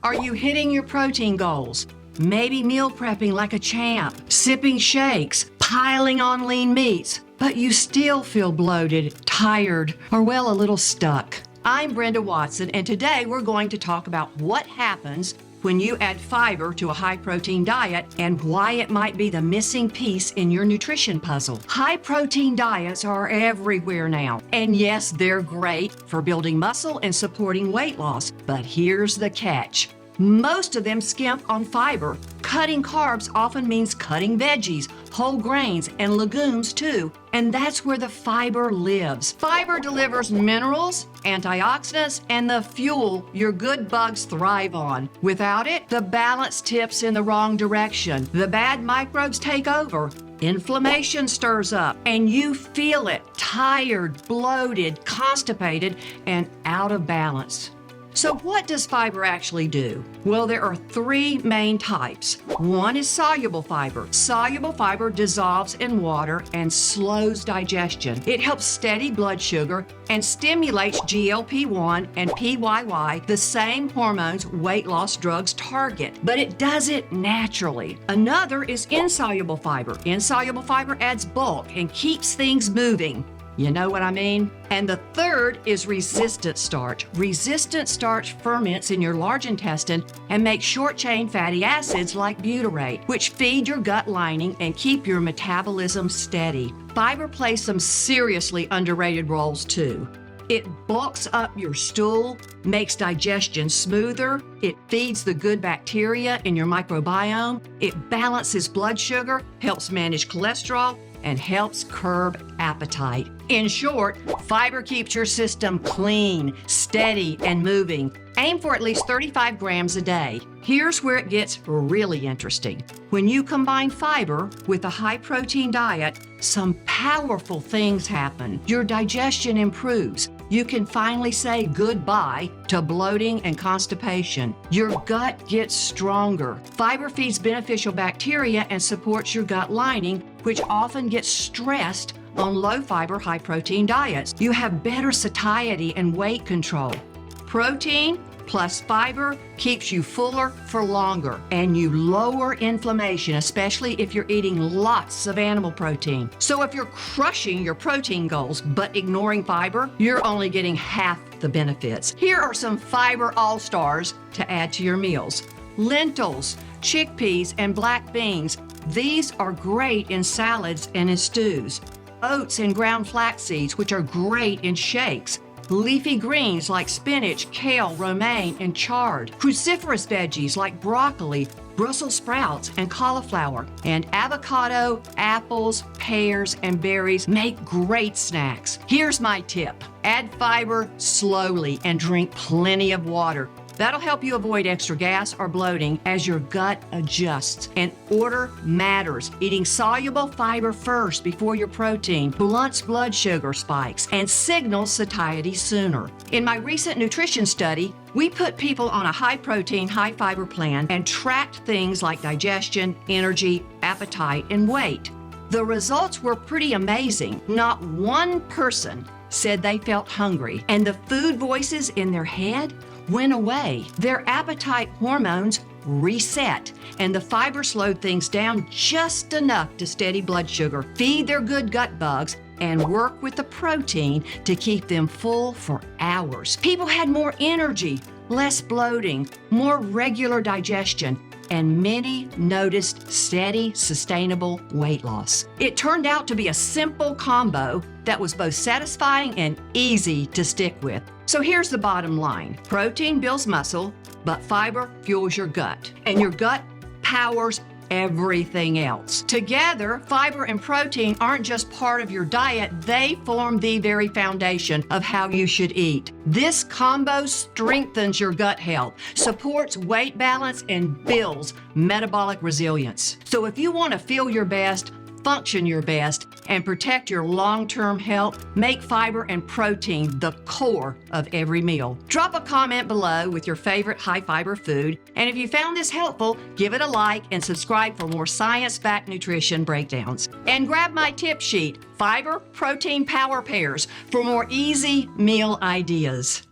Are you hitting your protein goals? Maybe meal prepping like a champ, sipping shakes, piling on lean meats, but you still feel bloated, tired, or well, a little stuck. I'm Brenda Watson, and today we're going to talk about what happens when you add fiber to a high-protein diet and why it might be the missing piece in your nutrition puzzle. High-protein diets are everywhere now, and yes, they're great for building muscle and supporting weight loss, but here's the catch. Most of them skimp on fiber. Cutting carbs often means cutting veggies, whole grains, and legumes too, and that's where the fiber lives. Fiber delivers minerals, antioxidants, and the fuel your good bugs thrive on. Without it, the balance tips in the wrong direction. The bad microbes take over. Inflammation stirs up, and you feel it, tired, bloated, constipated, and out of balance. So what does fiber actually do? Well, there are three main types. One is soluble fiber. Soluble fiber dissolves in water and slows digestion. It helps steady blood sugar and stimulates GLP-1 and PYY, the same hormones weight loss drugs target, but it does it naturally. Another is insoluble fiber. Insoluble fiber adds bulk and keeps things moving. You know what I mean? And the third is resistant starch. Resistant starch ferments in your large intestine and makes short-chain fatty acids like butyrate, which feed your gut lining and keep your metabolism steady. Fiber plays some seriously underrated roles too. It bulks up your stool, makes digestion smoother, it feeds the good bacteria in your microbiome, it balances blood sugar, helps manage cholesterol, and helps curb appetite. In short, fiber keeps your system clean, steady, and moving. Aim for at least 35 grams a day. Here's where it gets really interesting. When you combine fiber with a high-protein diet, some powerful things happen. Your digestion improves. You can finally say goodbye to bloating and constipation. Your gut gets stronger. Fiber feeds beneficial bacteria and supports your gut lining, which often gets stressed on low-fiber, high-protein diets. You have better satiety and weight control. Protein plus fiber keeps you fuller for longer, and you lower inflammation, especially if you're eating lots of animal protein. So if you're crushing your protein goals but ignoring fiber, you're only getting half the benefits. Here are some fiber all-stars to add to your meals. Lentils, chickpeas, and black beans. These are great in salads and in stews. Oats and ground flax seeds, which are great in shakes. Leafy greens like spinach, kale, romaine, and chard. Cruciferous veggies like broccoli, Brussels sprouts, and cauliflower. And avocado, apples, pears, and berries make great snacks. Here's my tip. Add fiber slowly and drink plenty of water. That'll help you avoid extra gas or bloating as your gut adjusts. And order matters. Eating soluble fiber first before your protein blunts blood sugar spikes and signals satiety sooner. In my recent nutrition study, we put people on a high-protein, high-fiber plan and tracked things like digestion, energy, appetite, and weight. The results were pretty amazing. Not one person said they felt hungry, and the food voices in their head went away. Their appetite hormones reset, and the fiber slowed things down just enough to steady blood sugar, feed their good gut bugs, and work with the protein to keep them full for hours. People had more energy, less bloating, more regular digestion, and many noticed steady, sustainable weight loss. It turned out to be a simple combo that was both satisfying and easy to stick with. So here's the bottom line. Protein builds muscle, but fiber fuels your gut, and your gut powers everything else. Together, fiber and protein aren't just part of your diet, they form the very foundation of how you should eat. This combo strengthens your gut health, supports weight balance, and builds metabolic resilience. So if you want to feel your best, function your best, and protect your long-term health, make fiber and protein the core of every meal. Drop a comment below with your favorite high-fiber food, and if you found this helpful, give it a like and subscribe for more science-backed nutrition breakdowns. And grab my tip sheet, Fiber Protein Power Pairs, for more easy meal ideas.